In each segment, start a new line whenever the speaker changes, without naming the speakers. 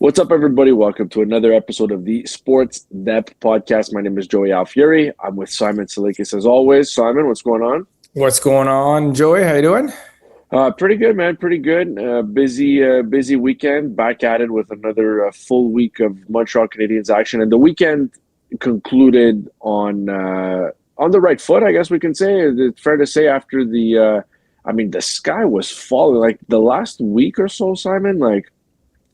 What's up, everybody? Welcome to another episode of the Sports Dép Podcast. My name is Joey Alfieri. I'm with Simon Tsalikis as always. Simon, what's going on?
What's going on, Joey? How you doing?
Pretty good, man. Pretty good. Busy weekend. Back at it with another full week of Montreal Canadiens action, and the weekend concluded on the right foot, I guess we can say. It's fair to say after the sky was falling like the last week or so, Simon.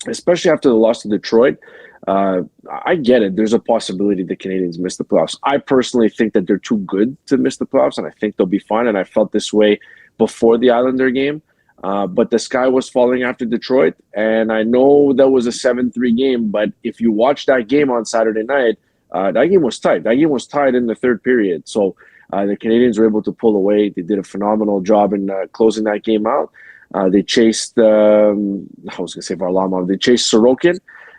Especially after the loss to Detroit. I get it. There's a possibility the Canadiens miss the playoffs. I personally think that they're too good to miss the playoffs, and I think they'll be fine. And I felt this way before the Islander game. But the sky was falling after Detroit, and I know that was a 7-3 game, but if you watch that game on Saturday night, that game was tight. That game was tied in the third period. So the Canadiens were able to pull away. They did a phenomenal job in closing that game out. They chased, Varlamov. They chased Sorokin,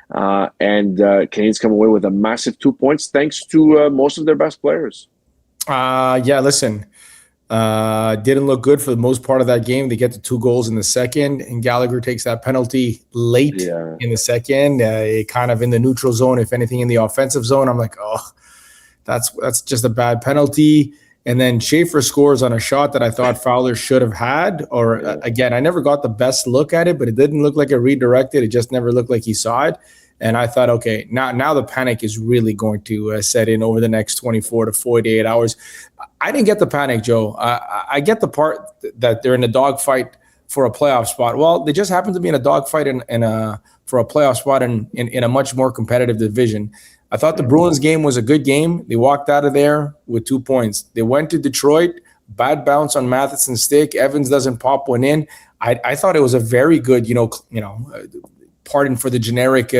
and Canadiens come away with a massive 2 points thanks to most of their best players.
Didn't look good for the most part of that game. They get the 2 goals in the second, and Gallagher takes that penalty late in the second, kind of in the neutral zone, if anything, in the offensive zone. I'm like, that's just a bad penalty. And then Schaefer scores on a shot that I thought Fowler should have had. Again, I never got the best look at it, but it didn't look like it redirected. It just never looked like he saw it. And I thought, okay, now the panic is really going to set in over the next 24 to 48 hours. I didn't get the panic, Joe. I get the part that they're in a dogfight for a playoff spot. Well, they just happen to be in a dogfight for a playoff spot in a much more competitive division. I thought the Bruins game was a good game. They walked out of there with 2 points. They went to Detroit, bad bounce on Matheson's stick. Evans doesn't pop one in. I thought it was a very good, pardon for the generic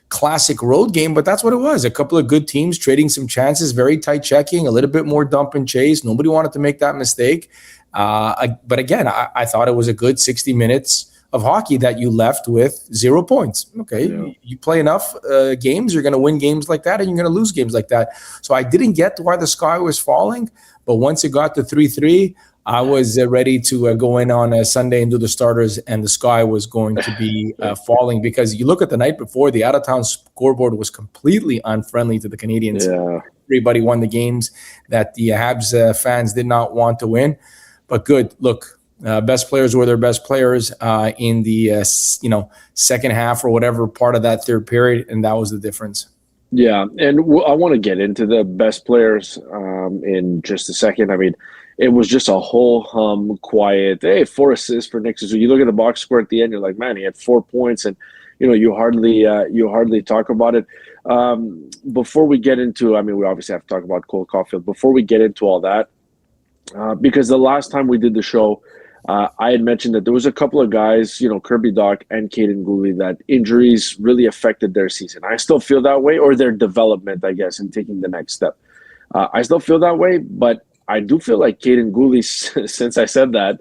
classic road game, but that's what it was. A couple of good teams trading some chances, very tight checking, a little bit more dump and chase. Nobody wanted to make that mistake. But again, I thought it was a good 60 minutes of hockey that you left with 0 points. Okay, You play enough games, you're going to win games like that, and you're going to lose games like that. So I didn't get to why the sky was falling, but once it got to 3-3, I was ready to go in on a Sunday and do the starters, and the sky was going to be falling, because you look at the night before, the out-of-town scoreboard was completely unfriendly to the Canadiens. Yeah. Everybody won the games that the Habs fans did not want to win. But good, look, best players were their best players in the second half or whatever part of that third period, and that was the difference.
Yeah, and I want to get into the best players in just a second. I mean, it was just a whole quiet. 4 assists for Nick Suzuki. You look at the box score at the end, you're like, man, he had 4 points, and you hardly talk about it. Before we get into, we obviously have to talk about Cole Caufield. Before we get into all that, because the last time we did the show, I had mentioned that there was a couple of guys, Kirby Dach and Kaden Guhle, that injuries really affected their season. I still feel that way, or their development, I guess, in taking the next step. I still feel that way, but I do feel like Kaden Guhle, since I said that,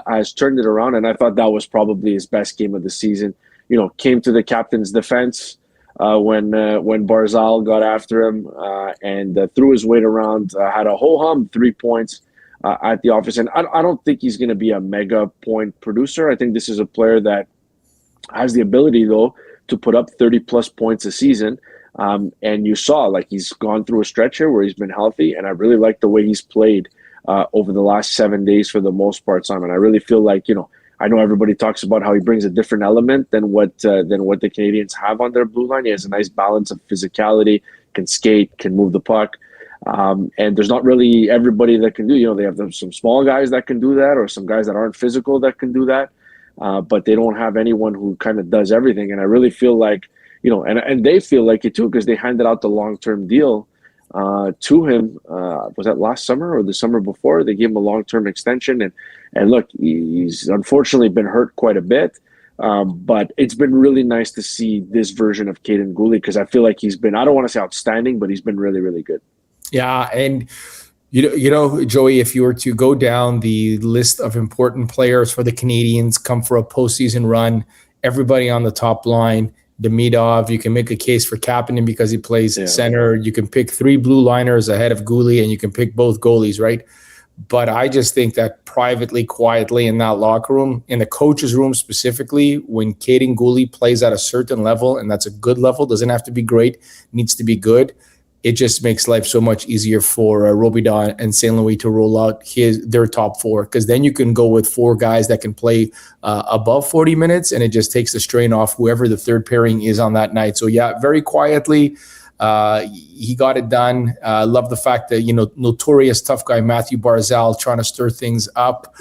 has turned it around, and I thought that was probably his best game of the season. Came to the captain's defense when Barzal got after him and threw his weight around, had a ho-hum 3 points at the office. And I don't think he's going to be a mega point producer. I think this is a player that has the ability, though, to put up 30-plus points a season. And you saw, he's gone through a stretch here where he's been healthy, and I really like the way he's played over the last 7 days for the most part, Simon. I really feel like, I know everybody talks about how he brings a different element than what the Canadiens have on their blue line. He has a nice balance of physicality, can skate, can move the puck. And there's not really everybody that can do, they have some small guys that can do that, or some guys that aren't physical that can do that. But they don't have anyone who kind of does everything. And I really feel like, and they feel like it too, because they handed out the long-term deal to him. Was that last summer or the summer before? They gave him a long-term extension. And look, he's unfortunately been hurt quite a bit. But it's been really nice to see this version of Kaden Guhle, because I feel like he's been, I don't want to say outstanding, but he's been really, really good.
Yeah, and Joey, if you were to go down the list of important players for the Canadiens, come for a postseason run, everybody on the top line, Demidov, you can make a case for Kapanen because he plays center. You can pick 3 blue liners ahead of Guhle, and you can pick both goalies, right? But I just think that privately, quietly in that locker room, in the coach's room specifically, when Kaden Guhle plays at a certain level, and that's a good level, doesn't have to be great, needs to be good, it just makes life so much easier for Robida and St. Louis to roll out their top four, because then you can go with four guys that can play above 40 minutes, and it just takes the strain off whoever the third pairing is on that night. So yeah, very quietly, he got it done. Love the fact that, notorious tough guy Matthew Barzal trying to stir things up.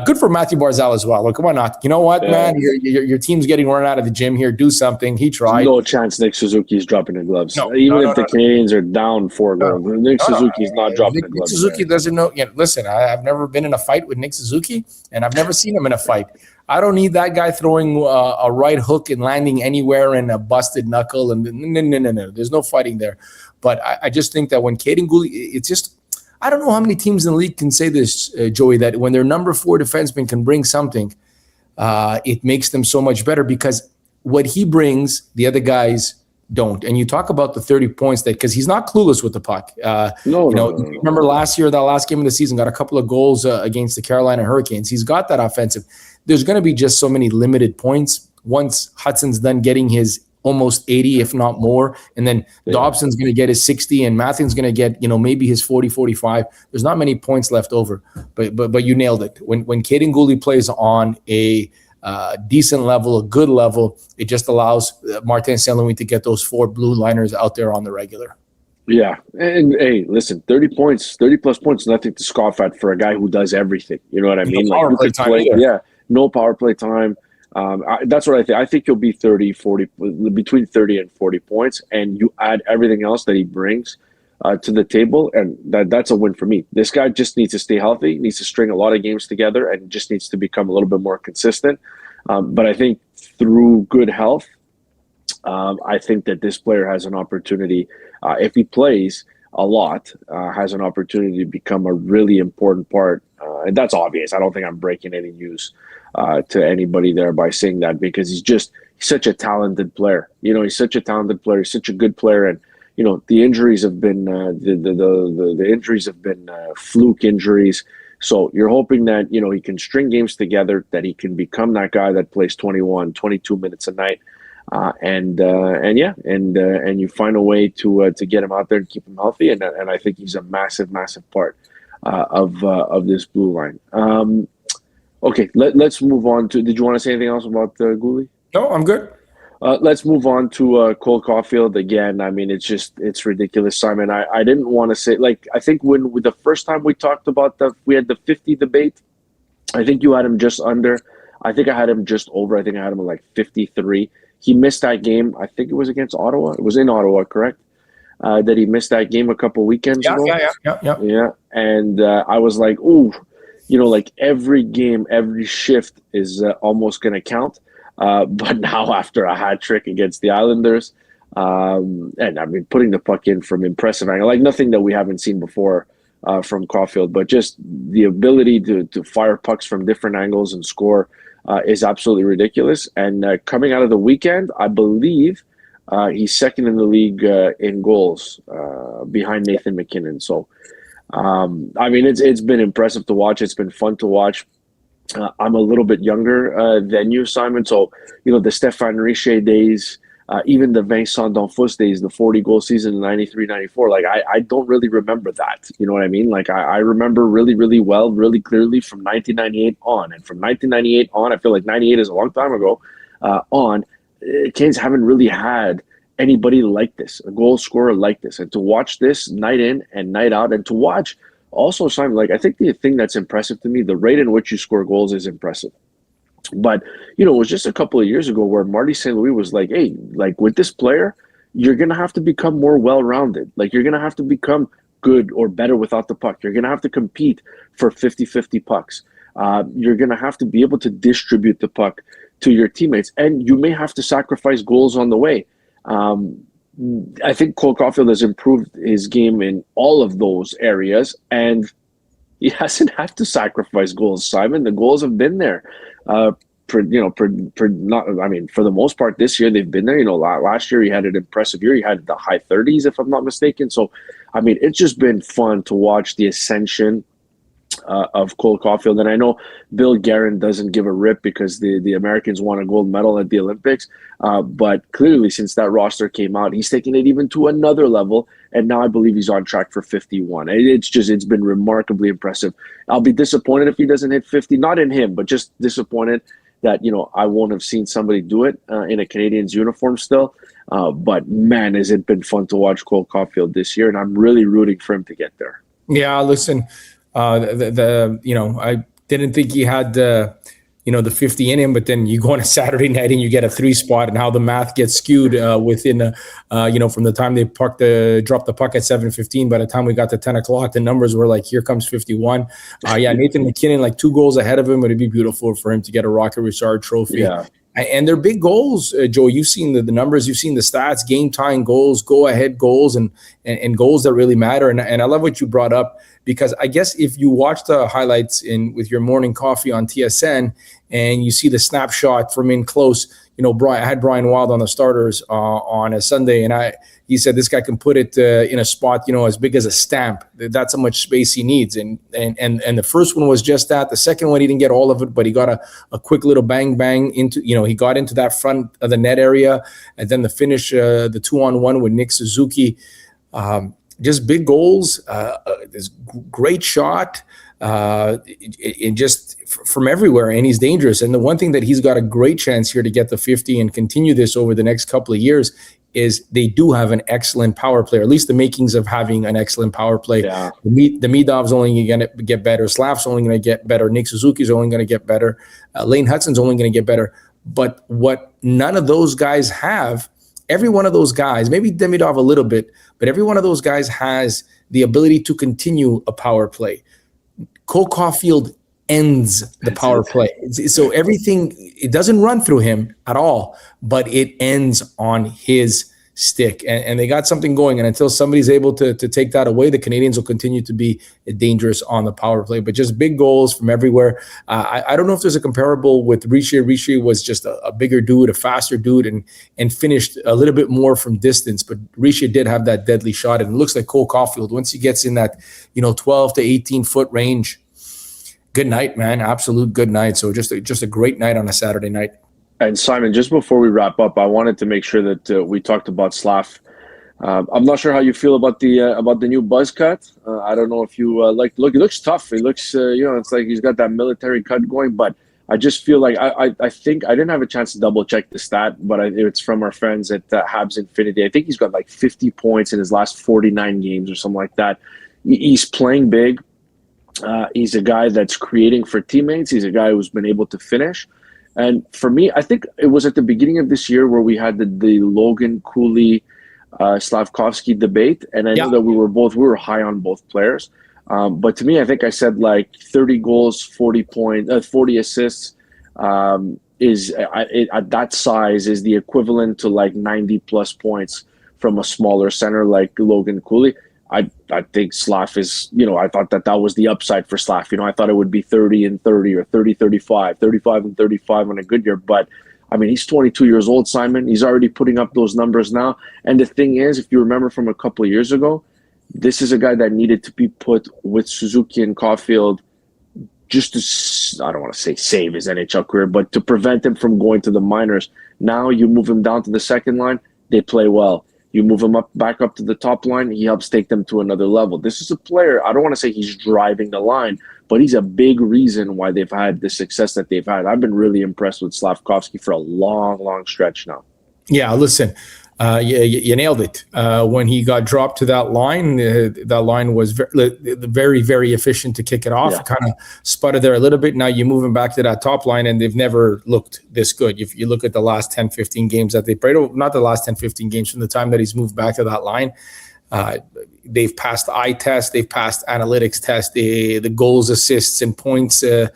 Good for Matthew Barzal as well. Look, why not? You know what, man? Your team's getting run out of the gym here. Do something. He tried.
No chance Nick Suzuki's dropping the gloves. Even if the Canadians are down 4 goals, Nick Suzuki's not dropping the gloves.
Nick Suzuki doesn't know. Listen, I've never been in a fight with Nick Suzuki, and I've never seen him in a fight. I don't need that guy throwing a right hook and landing anywhere and a busted knuckle. And no. There's no fighting there. But I just think that when Kaden Guhle, it's just, I don't know how many teams in the league can say this, Joey, that when their number 4 defenseman can bring something, it makes them so much better, because what he brings, the other guys don't. And you talk about the 30 points because he's not clueless with the puck. No. Remember last year, that last game of the season, got a couple of goals against the Carolina Hurricanes. He's got that offensive. There's going to be just so many limited points once Hudson's done getting his almost 80, if not more. And then Dobson's going to get his 60 and Matthew's going to get, maybe his 40, 45. There's not many points left over, but you nailed it. When Kaden Guhle plays on a decent level, a good level, it just allows Martin St. Louis to get those 4 blue liners out there on the regular.
Yeah. And hey, listen, 30 plus points, nothing to scoff at for a guy who does everything. You know what I mean?
Power play time.
No power play time. That's what I think. I think he'll be 30, 40, between 30 and 40 points, and you add everything else that he brings to the table, and that's a win for me. This guy just needs to stay healthy, needs to string a lot of games together, and just needs to become a little bit more consistent. But I think through good health, I think that this player has an opportunity, if he plays a lot, has an opportunity to become a really important part. And that's obvious. I don't think I'm breaking any news to anybody there by saying that, because he's such a talented player. He's such a talented player. He's such a good player. And, the injuries have been, the injuries have been fluke injuries. So you're hoping that, he can string games together, that he can become that guy that plays 21, 22 minutes a night. And you find a way to get him out there and keep him healthy. And I think he's a massive, massive part of this blue line. Okay, let's move on to. Did you want to say anything else about Guhle?
No, I'm good.
Let's move on to Cole Caufield again. I mean, it's ridiculous, Simon. I didn't want to say, I think when the first time we talked about we had the 50 debate. I think you had him just under. I think I had him just over. I think I had him at 53. He missed that game. I think it was against Ottawa. It was in Ottawa, correct? That he missed that game a couple weekends ago. Yeah. And I was like, ooh, every game, every shift is almost going to count. But now after a hat trick against the Islanders, and I mean, putting the puck in from impressive angle, nothing that we haven't seen before from Caufield, but just the ability to fire pucks from different angles and score is absolutely ridiculous. And coming out of the weekend, I believe he's second in the league in goals behind Nathan McKinnon. So, I mean, it's been impressive to watch. It's been fun to watch. I'm a little bit younger than you, Simon. So, the Stéphane Richer days, even the Vincent Donfus days, the 40-goal season in 93, 94, I don't really remember that. You know what I mean? I remember really, really well, really clearly from 1998 on. And from 1998 on, I feel like 98 is a long time ago, Canes haven't really had anybody like this, a goal scorer like this. And to watch this night in and night out, and to watch also, Simon, I think the thing that's impressive to me, the rate in which you score goals is impressive. But, it was just a couple of years ago where Marty St. Louis was like, hey, with this player, you're going to have to become more well-rounded. You're going to have to become good or better without the puck. You're going to have to compete for 50-50 pucks. You're going to have to be able to distribute the puck to your teammates. And you may have to sacrifice goals on the way. I think Cole Caufield has improved his game in all of those areas, and he hasn't had to sacrifice goals, Simon. The goals have been there. For the most part this year, they've been there. Last year he had an impressive year. He had the high 30s, if I'm not mistaken. So, I mean, it's just been fun to watch the ascension of Cole Caufield. And I know Bill Guerin doesn't give a rip because the Americans won a gold medal at the Olympics. But clearly, since that roster came out, he's taken it even to another level. And now I believe he's on track for 51. It's been remarkably impressive. I'll be disappointed if he doesn't hit 50. Not in him, but just disappointed that, I won't have seen somebody do it in a Canadiens uniform still. But man, has it been fun to watch Cole Caufield this year. And I'm really rooting for him to get there.
Yeah, listen, I didn't think he had the 50 in him, but then you go on a Saturday night and you get a 3 spot, and how the math gets skewed within from the time they dropped the puck at 7:15. By the time we got to 10 o'clock, the numbers were like, here comes 51. Nathan McKinnon, like 2 goals ahead of him. It'd be beautiful for him to get a Rocket Richard trophy.
Yeah.
And they're big goals, Joe. You've seen the numbers, you've seen the stats, game-tying goals, go-ahead goals, and goals that really matter. And I love what you brought up, because I guess if you watch the highlights with your morning coffee on TSN and you see the snapshot from in close, I had Brian Wild on the starters on a Sunday, and he said this guy can put it in a spot, as big as a stamp. That's how much space he needs. And the first one was just that. The second one, he didn't get all of it, but he got a quick little bang into, he got into that front of the net area. And then the finish, the 2-on-1 with Nick Suzuki, just big goals. This great shot. It just from everywhere, and he's dangerous. And the one thing that he's got a great chance here to get the 50 and continue this over the next couple of years is they do have an excellent power play, or at least the makings of having an excellent power play.
Yeah.
The Medov's only going to get better. Slav's only going to get better. Nick Suzuki's only going to get better. Lane Hudson's only going to get better. But what none of those guys have, every one of those guys, maybe Demidov a little bit, but every one of those guys has the ability to continue a power play. Cole Caufield ends the power play. So everything, it doesn't run through him at all, but it ends on his stick. And they got something going. And until somebody's able to take that away, the Canadiens will continue to be dangerous on the power play. But just big goals from everywhere. I don't know if there's a comparable with Richer. Richer was just a bigger dude, a faster dude, and finished a little bit more from distance. But Richer did have that deadly shot. And it looks like Cole Caufield, once he gets in that 12 to 18-foot range, good night, man. Absolute good night. So just a great night on a Saturday night.
And Simon, just before we wrap up, I wanted to make sure that we talked about Slav. I'm not sure how you feel about the new buzz cut. I don't know if you look. He looks tough. He looks, it's like he's got that military cut going. But I just feel like I think I didn't have a chance to double check the stat, but it's from our friends at Habs Infinity. I think he's got like 50 points in his last 49 games or something like that. He's playing big. He's a guy that's creating for teammates. He's a guy who's been able to finish. And for me, I think it was at the beginning of this year where we had the Logan Guhle, Slafkovsky debate. And I know that we were high on both players. But to me, I think I said like 30 goals, 40 assists is at that size is the equivalent to like 90 plus points from a smaller center like Logan Guhle. I think Slav is, I thought that was the upside for Slav. I thought it would be 30 and 30 or 30, 35, 35 and 35 on a good year. But, I mean, he's 22 years old, Simon. He's already putting up those numbers now. And the thing is, if you remember from a couple of years ago, this is a guy that needed to be put with Suzuki and Caufield just to, I don't want to say save his NHL career, but to prevent him from going to the minors. Now you move him down to the second line, they play well. You move him back up to the top line, he helps take them to another level. This is a player, I don't want to say he's driving the line, but he's a big reason why they've had the success that they've had. I've been really impressed with Slafkovsky for a long, long stretch now. Yeah,
listen, you nailed it. When he got dropped to that line was very, very efficient to kick it off. Yeah. Kind of sputtered there a little bit. Now you move him back to that top line, and they've never looked this good. If you look at the last 10, 15 games that they played, not the last 10, 15 games, from the time that he's moved back to that line, they've passed the eye test, they've passed analytics test, the goals, assists, and points, the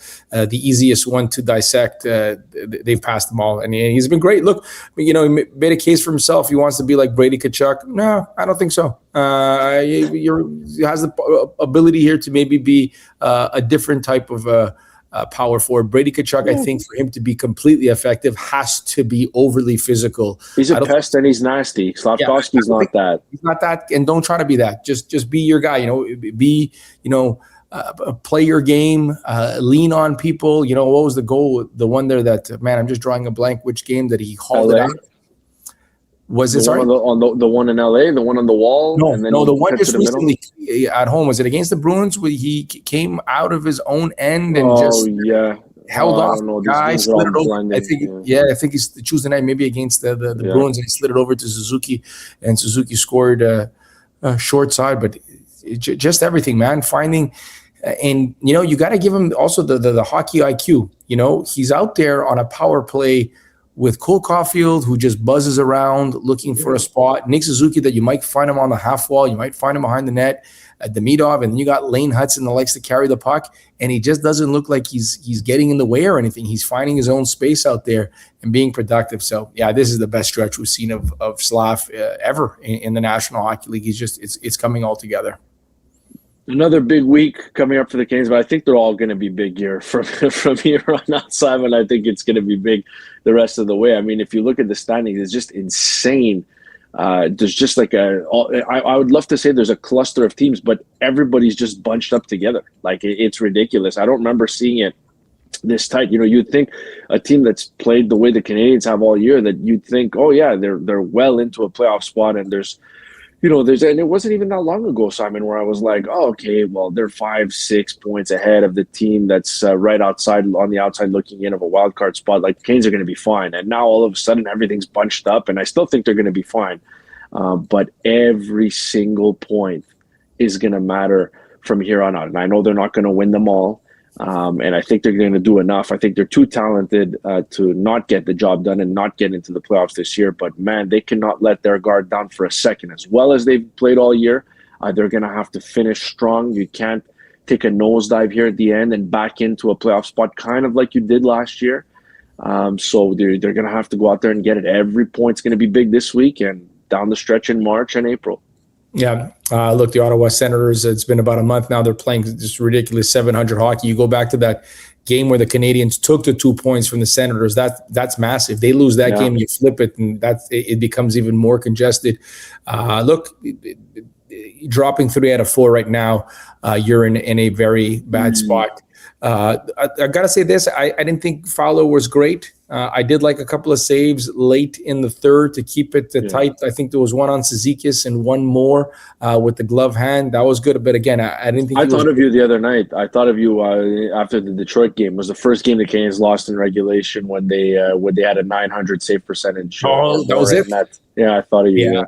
easiest one to dissect. They've passed them all, and he's been great. Look, he made a case for himself. He wants to be like Brady Tkachuk. No, I don't think so. He has the ability here to maybe be a different type of power forward. Brady Tkachuk, I think, for him to be completely effective, has to be overly physical.
He's a pest and he's nasty. Slafkovsky's not that.
He's not that, and don't try to be that. Just be your guy. Be play your game, lean on people. What was the goal? The one there that, man, I'm just drawing a blank. Which game that he hauled it out? Was it
the one in LA, the one on the wall?
No, the one just recently at home. Was it against the Bruins where he came out of his own end and held off the guy, slid it over? I think he's Tuesday night, maybe against the Bruins, and he slid it over to Suzuki, and Suzuki scored a short side. But just everything, man. Finding, and you got to give him also the hockey IQ. He's out there on a power play with Cole Caufield, who just buzzes around looking for a spot. Nick Suzuki, that you might find him on the half wall. You might find him behind the net at Demidov. And then you got Lane Hudson that likes to carry the puck. And he just doesn't look like he's getting in the way or anything. He's finding his own space out there and being productive. So, yeah, this is the best stretch we've seen of Slav ever in the National Hockey League. It's coming all together.
Another big week coming up for the Canes, but I think they're all going to be big here from here on out, Simon. I think it's going to be big the rest of the way. I mean, if you look at the standings, it's just insane. There's just like I would love to say there's a cluster of teams, but everybody's just bunched up together. Like, it's ridiculous. I don't remember seeing it this tight. You'd think a team that's played the way the Canadians have all year, that you'd think, oh yeah, they're well into a playoff spot, and there's and it wasn't even that long ago, Simon, where I was like, oh, okay, well, they're 5-6 points ahead of the team that's right outside, on the outside looking in of a wild card spot. Like, Canes are going to be fine. And now all of a sudden everything's bunched up, and I still think they're going to be fine. But every single point is going to matter from here on out. And I know they're not going to win them all. And I think they're going to do enough. I think they're too talented to not get the job done and not get into the playoffs this year. But, man, they cannot let their guard down for a second. As well as they've played all year, they're going to have to finish strong. You can't take a nosedive here at the end and back into a playoff spot, kind of like you did last year. So they're going to have to go out there and get it. Every point's going to be big this week and down the stretch in March and April.
Yeah. Look, the Ottawa Senators, it's been about a month now. They're playing this ridiculous 700 hockey. You go back to that game where the Canadians took the 2 points from the Senators. That's massive. They lose that game, you flip it, and it becomes even more congested. Look, dropping 3 out of 4 right now, you're in a very bad spot. I got to say this. I didn't think Fowler was great. I did like a couple of saves late in the third to keep it tight. I think there was one on Tsalikis and one more with the glove hand. That was good. But again, I didn't think.
I thought of you the other night. I thought of you after the Detroit game. It was the first game the Canes lost in regulation when they had a .900 save percentage.
Oh, that was it.
I thought of you.
Yeah.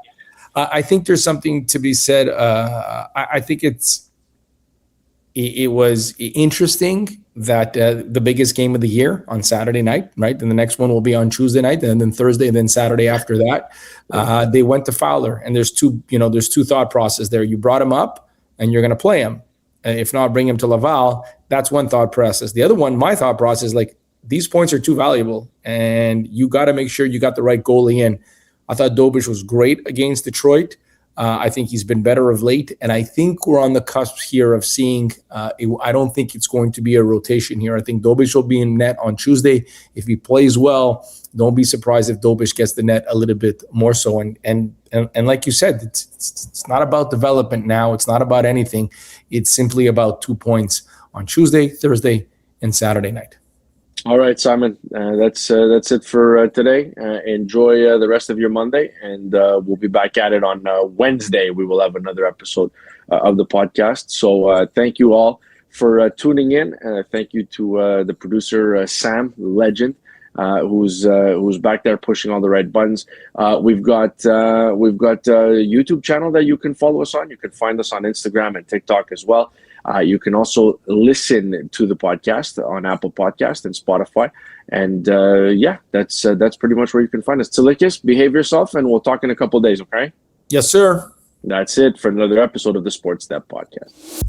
I think there's something to be said. I think it was interesting that the biggest game of the year on Saturday night, right? And the next one will be on Tuesday night, and then Thursday, and then Saturday after that. They went to Fowler, and there's two thought process there. You brought him up, and you're going to play him. If not, bring him to Laval. That's one thought process. The other one, my thought process, like, these points are too valuable, and you got to make sure you got the right goalie in. I thought Dobish was great against Detroit. I think he's been better of late, and I think we're on the cusp here of seeing I don't think it's going to be a rotation here. I think Dobish will be in net on Tuesday. If he plays well, don't be surprised if Dobish gets the net a little bit more so. And like you said, it's not about development now. It's not about anything. It's simply about 2 points on Tuesday, Thursday, and Saturday night.
All right, Simon, that's it for today. Enjoy the rest of your Monday, and we'll be back at it on Wednesday. We will have another episode of the podcast. So thank you all for tuning in. Thank you to the producer, Sam, the legend, who's back there pushing all the right buttons. We've got a YouTube channel that you can follow us on. You can find us on Instagram and TikTok as well. You can also listen to the podcast on Apple Podcast and Spotify. And that's pretty much where you can find us. Tsalikis, behave yourself, and we'll talk in a couple of days, okay?
Yes, sir.
That's it for another episode of the Sports Dép Podcast.